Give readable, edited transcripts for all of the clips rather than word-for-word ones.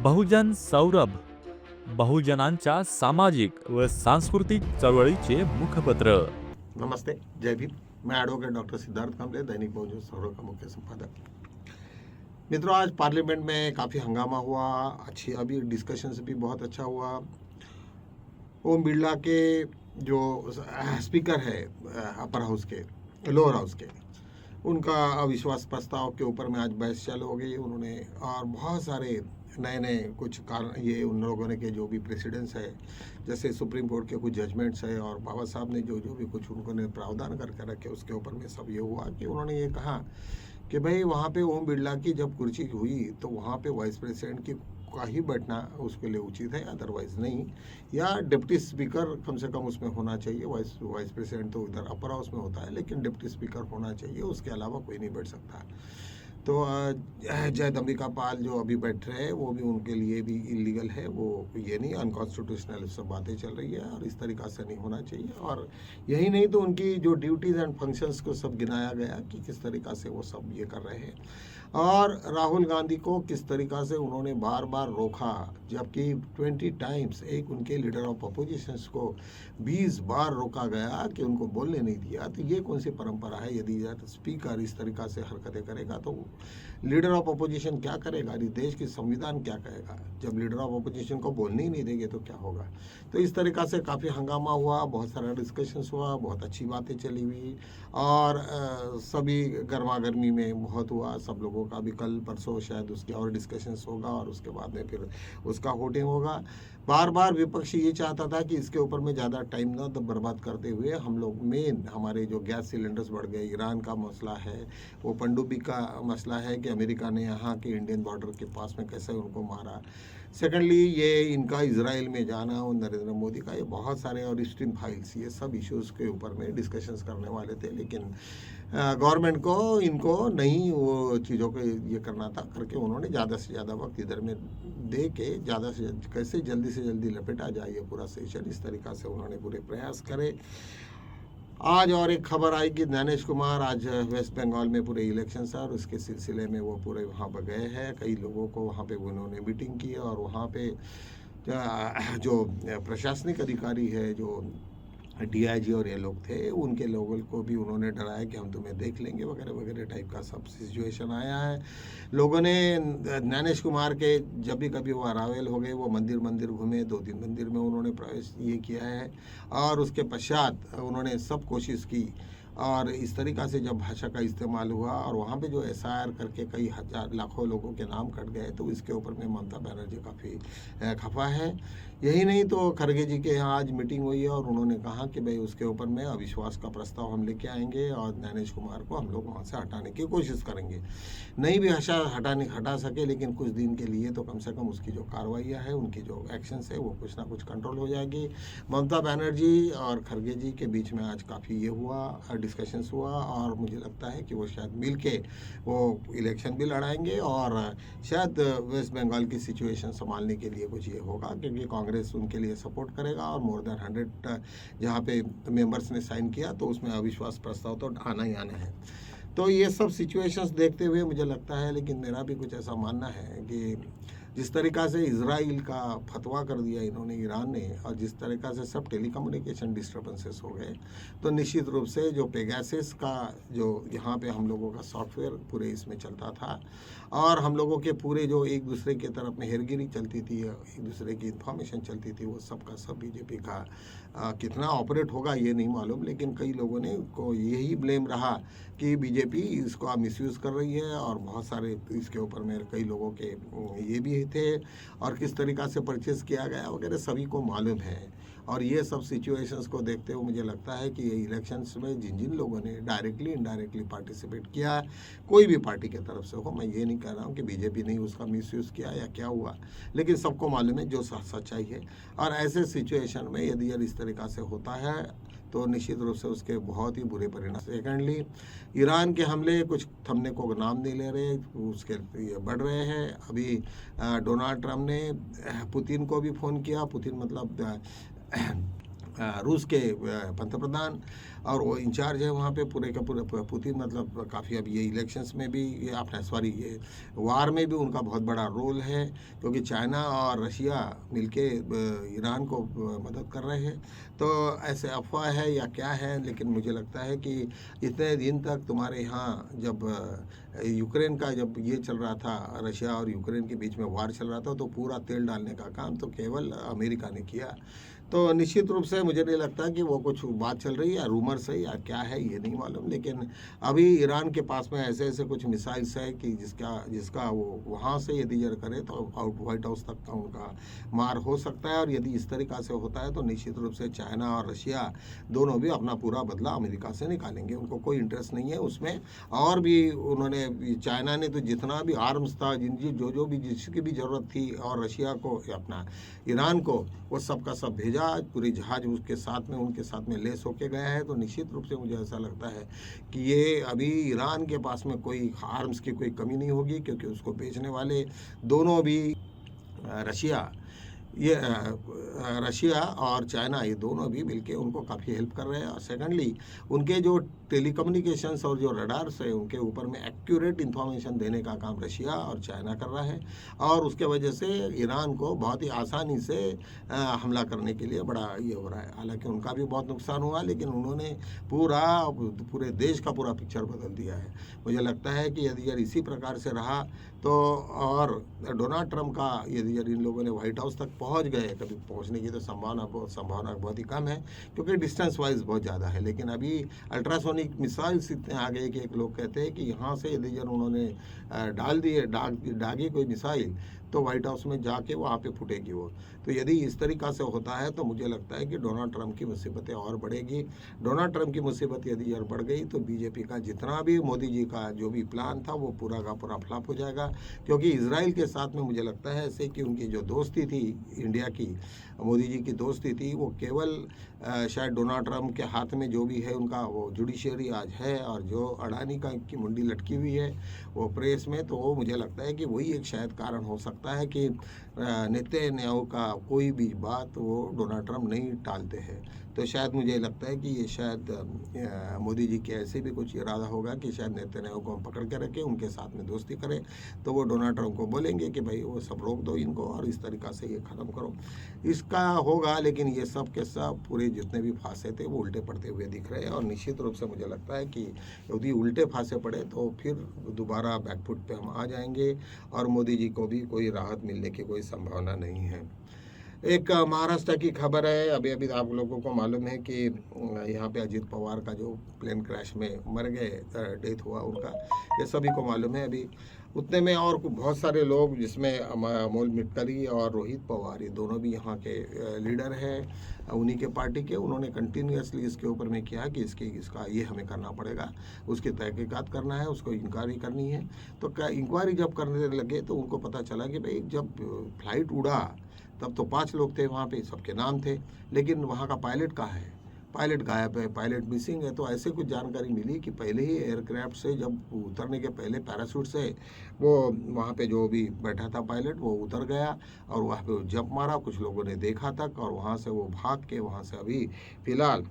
बहुजन सौरभ, बहुजनांच्या सामाजिक व सांस्कृतिक चळवळीचे मुखपत्र। नमस्ते, जय भीम। मैं एडवोकेट डॉक्टर सिद्धार्थ कांबले, दैनिक बहुजन सौरभ का मुख्य संपादक। मित्रों, आज पार्लियामेंट में काफ़ी हंगामा हुआ, अच्छी अभी डिस्कशन भी बहुत अच्छा हुआ। ओम बिरला के जो स्पीकर है अपर हाउस के, लोअर हाउस के, उनका अविश्वास प्रस्ताव के ऊपर में आज बहस चालू हो गई उन्होंने, और बहुत सारे नए नए कुछ कारण ये उन लोगों ने के जो भी प्रेसिडेंट्स है, जैसे सुप्रीम कोर्ट के कुछ जजमेंट्स है और बाबा साहब ने जो जो भी कुछ उन्होंने प्रावधान करके रखे, उसके ऊपर में सब ये हुआ कि उन्होंने ये कहा कि भाई वहाँ पे ओम बिरला की जब कुर्सी हुई तो वहाँ पे वाइस प्रेसिडेंट की का ही बैठना उसके लिए उचित है, अदरवाइज नहीं। या डिप्टी स्पीकर कम से कम उसमें होना चाहिए। वाइस प्रेसिडेंट तो इधर अपर हाउस में होता है, लेकिन डिप्टी स्पीकर होना चाहिए, उसके अलावा कोई नहीं बैठ सकता। तो जयदम्बिका पाल जो अभी बैठ रहे हैं वो भी उनके लिए भी इलीगल है, वो ये नहीं अनकॉन्स्टिट्यूशनल सब बातें चल रही है और इस तरीक़ा से नहीं होना चाहिए। और यही नहीं तो उनकी जो ड्यूटीज़ एंड फंक्शंस को सब गिनाया गया कि किस तरीक़ा से वो सब ये कर रहे हैं, और राहुल गांधी को किस तरीक़ा से उन्होंने बार बार रोका, जबकि 20 टाइम्स एक उनके लीडर ऑफ अपोजिशंस को 20 बार रोका गया कि उनको बोलने नहीं दिया। तो ये कौन सी परंपरा है? यदि स्पीकर इस तरीक़ा से हरकतें करेगा तो लीडर ऑफ अपोजिशन क्या करेगा? देश की संविधान क्या कहेगा? जब लीडर ऑफ अपोजिशन को बोलने ही नहीं देंगे तो क्या होगा? तो इस तरीक़ा से काफ़ी हंगामा हुआ, बहुत सारा डिस्कशंस हुआ, बहुत अच्छी बातें चली हुई, और सभी गर्मा गर्मी में बहुत हुआ। सब लोगों का भी कल परसों शायद उसकी और डिस्कशंस होगा और उसके बाद में फिर उसका वोटिंग होगा। बार बार विपक्ष ये चाहता था कि इसके ऊपर में ज़्यादा टाइम ना बर्बाद करते हुए हम लोग मेन हमारे जो गैस सिलेंडर्स बढ़ गए, ईरान का मसला है, वो पनडुब्बी का मसला है कि अमेरिका ने यहाँ के इंडियन बॉर्डर के पास में कैसे उनको मारा। सेकेंडली ये इनका इजराइल में जाना और नरेंद्र मोदी का, ये बहुत सारे और स्ट्रीम फाइल्स, ये सब इश्यूज़ के ऊपर में डिस्कशंस करने वाले थे, लेकिन गवर्नमेंट को इनको नहीं वो चीज़ों को ये करना था करके उन्होंने ज़्यादा से ज़्यादा वक्त इधर में दे के ज़्यादा से कैसे जल्दी से जल्दी लपेटा जाए ये पूरा सेशन, इस तरीक़ा से उन्होंने पूरे प्रयास करे। आज और एक खबर आई कि ज्ञानेश कुमार आज वेस्ट बंगाल में पूरे इलेक्शंस और उसके सिलसिले में वो पूरे वहाँ पर गए हैं। कई लोगों को वहाँ पे उन्होंने मीटिंग की और वहाँ पे जो प्रशासनिक अधिकारी है, जो डीआईजी और ये लोग थे, उनके लोगों को भी उन्होंने डराया कि हम तुम्हें देख लेंगे वगैरह वगैरह टाइप का सब सिचुएशन आया है। लोगों ने ज्ञानेश कुमार के जब भी कभी वो अरावेल हो गए, वो मंदिर घूमे, 2-3 मंदिर में उन्होंने प्रवेश ये किया है, और उसके पश्चात उन्होंने सब कोशिश की, और इस तरीक़ा से जब भाषा का इस्तेमाल हुआ और वहाँ पे जो एसआईआर करके कई हज़ार लाखों लोगों के नाम कट गए, तो इसके ऊपर में ममता बनर्जी काफ़ी खफा है। यही नहीं तो खड़गे जी के यहाँ आज मीटिंग हुई है और उन्होंने कहा कि भाई उसके ऊपर में अविश्वास का प्रस्ताव हम लेके आएंगे और ज्ञानेश कुमार को हम लोग वहाँ से हटाने की कोशिश करेंगे। नहीं भी हटा सके, लेकिन कुछ दिन के लिए तो कम से कम उसकी जो कार्रवाइयाँ है, उनकी जो एक्शंस है, वो कुछ ना कुछ कंट्रोल हो जाएगी। ममता बनर्जी और खड़गे जी के बीच में आज काफ़ी ये हुआ, डिस्कशंस हुआ, और मुझे लगता है कि वो शायद मिल के वो इलेक्शन भी लड़ाएंगे और शायद वेस्ट बंगाल की सिचुएशन संभालने के लिए कुछ ये होगा, क्योंकि कांग्रेस उनके लिए सपोर्ट करेगा और मोर देन 100 जहाँ पे मेंबर्स ने साइन किया, तो उसमें अविश्वास प्रस्ताव तो आना ही आना है। तो ये सब सिचुएशंस देखते हुए मुझे लगता है, लेकिन मेरा भी कुछ ऐसा मानना है कि जिस तरीक़ा से इजराइल का फतवा कर दिया इन्होंने, ईरान ने, और जिस तरीक़ा से सब टेलीकम्युनिकेशन डिस्टर्बेंसेस हो गए, तो निश्चित रूप से जो पेगासस का जो यहाँ पे हम लोगों का सॉफ्टवेयर पूरे इसमें चलता था, और हम लोगों के पूरे जो एक दूसरे की तरफ में हेरगिरी चलती थी, एक दूसरे की इन्फॉर्मेशन चलती थी, वो सब का सब बीजेपी का कितना ऑपरेट होगा ये नहीं मालूम, लेकिन कई लोगों ने को यही ब्लेम रहा कि बीजेपी इसको मिसयूज़ कर रही है, और बहुत सारे इसके ऊपर में कई लोगों के ये भी थे, और किस तरीक़ा से परचेज़ किया गया वगैरह सभी को मालूम है। और ये सब सिचुएशंस को देखते हुए मुझे लगता है कि ये इलेक्शंस में जिन जिन लोगों ने डायरेक्टली इनडायरेक्टली पार्टिसिपेट किया, कोई भी पार्टी की तरफ से हो, मैं ये नहीं कह रहा हूँ कि बीजेपी ने उसका मिसयूज़ किया या क्या हुआ, लेकिन सबको मालूम है जो सच्चाई है। और ऐसे सिचुएशन में यदि इस तरीक़ा से होता है तो निश्चित रूप से उसके बहुत ही बुरे परिणाम। सेकेंडली, ईरान के हमले कुछ थमने को नाम नहीं ले रहे, उसके ये बढ़ रहे हैं। अभी डोनाल्ड ट्रंप ने पुतिन को भी फ़ोन किया, पुतिन मतलब रूस के पंतप्रधान, और वो इंचार्ज है वहाँ पे पूरे का पूरे पुतिन, मतलब काफ़ी अब ये इलेक्शंस में भी ये अपना सॉरी ये वार में भी उनका बहुत बड़ा रोल है, क्योंकि चाइना और रशिया मिलके ईरान को मदद कर रहे हैं। तो ऐसे अफवाह है या क्या है, लेकिन मुझे लगता है कि इतने दिन तक तुम्हारे यहाँ जब यूक्रेन का जब ये चल रहा था, रशिया और यूक्रेन के बीच में वार चल रहा था, तो पूरा तेल डालने का काम तो केवल अमेरिका ने किया। तो निश्चित रूप से मुझे नहीं लगता कि वो कुछ बात चल रही है या रूमर्स है या क्या है, ये नहीं मालूम। लेकिन अभी ईरान के पास में ऐसे ऐसे कुछ मिसाइल्स है कि जिसका वो वहाँ से यदि जर करे तो व्हाइट हाउस तक का उनका मार हो सकता है। और यदि इस तरीक़ा से होता है तो निश्चित रूप से चाइना और रशिया दोनों भी अपना पूरा बदला अमेरिका से निकालेंगे। उनको कोई इंटरेस्ट नहीं है उसमें। और भी उन्होंने, चाइना ने तो जितना भी आर्म्स था, जो भी जिसकी भी ज़रूरत थी, और रशिया को अपना ईरान को, वो सब का सब भेजा। पूरी जहाज उसके साथ में उनके साथ में लेस होके गया है। तो निश्चित रूप से मुझे ऐसा लगता है कि ये अभी ईरान के पास में कोई आर्म्स की कोई कमी नहीं होगी, क्योंकि उसको बेचने वाले दोनों भी रशिया और चाइना, ये दोनों भी मिलके उनको काफ़ी हेल्प कर रहे हैं। और सेकेंडली, उनके जो टेलीकम्युनिकेशंस और जो रडार्स है, उनके ऊपर में एक्यूरेट इंफॉर्मेशन देने का काम रशिया और चाइना कर रहा है। और उसके वजह से ईरान को बहुत ही आसानी से हमला करने के लिए बड़ा ये हो रहा है। हालांकि उनका भी बहुत नुकसान हुआ, लेकिन उन्होंने पूरे देश का पूरा पिक्चर बदल दिया है। मुझे लगता है कि यदि यार इसी प्रकार से रहा तो, और डोनाल्ड ट्रंप का यदि यार इन लोगों ने व्हाइट हाउस तक पहुंच गए, कभी पहुंचने की तो संभावना बहुत ही कम है, क्योंकि डिस्टेंस वाइज बहुत ज़्यादा है। लेकिन अभी अल्ट्रासोनिक मिसाइल्स इतने आ गए कि एक लोग कहते हैं कि यहाँ से यदि यार उन्होंने दागी कोई मिसाइल, तो व्हाइट हाउस में जाके वहाँ पे फूटेगी वो। तो यदि इस तरीक़ा से होता है तो मुझे लगता है कि डोनाल्ड ट्रंप की मुसीबतें और बढ़ेगी। डोनाल्ड ट्रंप की मुसीबत यदि यार बढ़ गई तो बीजेपी का जितना भी, मोदी जी का जो भी प्लान था, वो पूरा का पूरा फ्लॉप हो जाएगा। क्योंकि इजराइल के साथ में मुझे लगता है ऐसे कि उनकी जो दोस्ती थी, इंडिया की, मोदी जी की दोस्ती थी, वो केवल शायद डोनाल्ड ट्रंप के हाथ में जो भी है उनका वो जुडिशरी आज है, और जो अडानी की मुंडी लटकी हुई है वो प्रेस में, तो वो मुझे लगता है कि वही एक शायद कारण हो सकता है कि नेतन्याहू का कोई भी बात वो डोनाल्ड ट्रंप नहीं टालते हैं। तो शायद मुझे लगता है कि ये शायद मोदी जी के ऐसे भी कुछ इरादा होगा कि शायद नेतन्याहू को हम पकड़ के रखें, उनके साथ में दोस्ती करें, तो वो डोनाल्ड ट्रंप को बोलेंगे कि भाई वो सब रोक दो इनको और इस तरीक़ा से ये ख़त्म करो। इसका होगा, लेकिन ये सब के सब पूरे जितने भी फांसे थे वो उल्टे पड़ते हुए दिख रहे हैं। और निश्चित रूप से मुझे लगता है कि यदि उल्टे फांसे पड़े तो फिर दोबारा बैकफुट पे हम आ जाएंगे, और मोदी जी को भी कोई राहत मिलने की कोई संभावना नहीं है। एक महाराष्ट्र की खबर है, अभी अभी आप लोगों को मालूम है कि यहाँ पे अजीत पवार का जो प्लेन क्रैश में मर गए, डेथ हुआ उनका, ये सभी को मालूम है। अभी उतने में और बहुत सारे लोग, जिसमें अमोल मिटकरी और रोहित पवार, ये दोनों भी यहाँ के लीडर हैं उन्हीं के पार्टी के। उन्होंने कंटिन्यूसली इसके ऊपर में किया कि इसका ये हमें करना पड़ेगा, उसकी तहकीकात करना है, उसको इंक्वायरी करनी है। तो इंक्वायरी जब करने लगे तो उनको पता चला कि भाई जब फ्लाइट उड़ा तब तो 5 लोग थे वहाँ पे, सबके नाम थे, लेकिन वहाँ का पायलट कहाँ है? पायलट गायब है, पायलट मिसिंग है। तो ऐसे कुछ जानकारी मिली कि पहले ही एयरक्राफ्ट से जब उतरने के पहले पैराशूट से वो वहाँ पे जो भी बैठा था पायलट, वो उतर गया और वहाँ पे जंप मारा, कुछ लोगों ने देखा तक, और वहाँ से वो भाग के वहाँ से अभी फ़िलहाल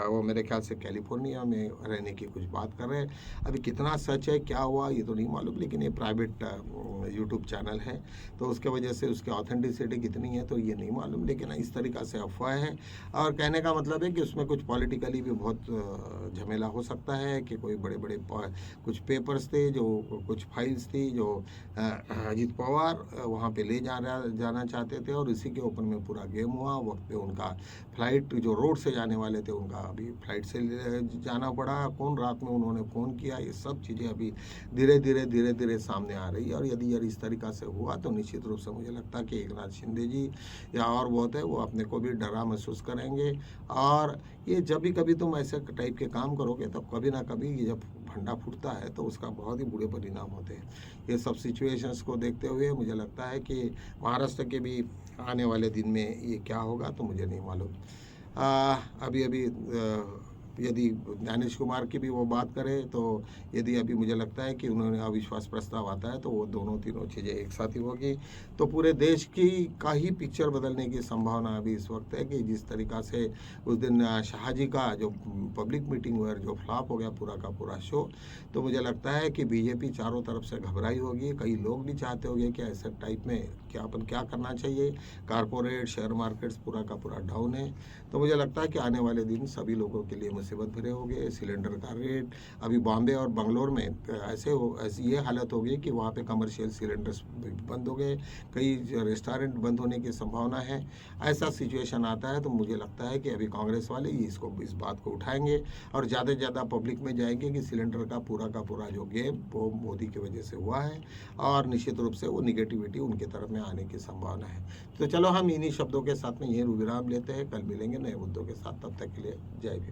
वो मेरे ख्याल से कैलिफोर्निया में रहने की कुछ बात कर रहे हैं। अभी कितना सच है, क्या हुआ, ये तो नहीं मालूम, लेकिन ये प्राइवेट यूट्यूब चैनल है, तो उसके वजह से उसकी ऑथेंटिसिटी कितनी है तो ये नहीं मालूम, लेकिन इस तरीक़ा से अफवाह है। और कहने का मतलब है कि उसमें कुछ पॉलिटिकली भी बहुत झमेला हो सकता है कि कोई बड़े बड़े कुछ पेपर्स थे, जो कुछ फाइल्स थी, जो अजीत पवार वहाँ पे ले जाना चाहते थे, और इसी के ऊपर में पूरा गेम हुआ। वक्त पे उनका फ़्लाइट जो रोड से जाने वाले थे, उनका अभी फ़्लाइट से जाना पड़ा। कौन रात में उन्होंने फ़ोन किया, ये सब चीज़ें अभी धीरे धीरे सामने आ रही है। और यदि यार इस तरीक़ा से हुआ तो निश्चित रूप से मुझे लगता है कि एकनाथ शिंदे जी या और बहुत है, वो अपने को भी डरा महसूस करेंगे। और ये जब भी कभी तुम ऐसे टाइप के काम करोगे तब कभी ना कभी ये जब भंडा फूटता है तो उसका बहुत ही बुरे परिणाम होते हैं। ये सब सिचुएशंस को देखते हुए मुझे लगता है कि महाराष्ट्र के भी आने वाले दिन में ये क्या होगा तो मुझे नहीं मालूम। अभी यदि ज्ञानेश कुमार की भी वो बात करें तो यदि अभी मुझे लगता है कि उन्होंने अविश्वास प्रस्ताव आता है तो वो दोनों तीनों चीज़ें एक साथ ही होगी, तो पूरे देश की का ही पिक्चर बदलने की संभावना अभी इस वक्त है कि जिस तरीक़ा से उस दिन शाहजी का जो पब्लिक मीटिंग हुआ जो फ्लॉप हो गया पूरा का पूरा शो, तो मुझे लगता है कि बीजेपी चारों तरफ से घबराई होगी। कई लोग भी चाहते होंगे कि ऐसे टाइप में क्या करना चाहिए, कारपोरेट शेयर मार्केट्स पूरा का पूरा डाउन है, तो मुझे लगता है कि आने वाले दिन सभी लोगों के लिए मुसीबत भरे होंगे। सिलेंडर का रेट अभी बॉम्बे और बंगलोर में ऐसी ये हालत हो गई कि वहाँ पे कमर्शियल सिलेंडर्स बंद हो गए, कई रेस्टोरेंट बंद होने की संभावना है। ऐसा सिचुएशन आता है तो मुझे लगता है कि अभी कांग्रेस वाले ही इस बात को उठाएंगे और ज़्यादा से ज़्यादा पब्लिक में जाएंगे कि सिलेंडर का पूरा जो गेम वो मोदी की वजह से हुआ है और निश्चित रूप से वो निगेटिविटी उनके तरफ में आने की संभावना है। तो चलो हम इन्हीं शब्दों के साथ में यही विराम लेते हैं, कल मिलेंगे नए मुद्दों के साथ, तब तक के लिए जय भीम।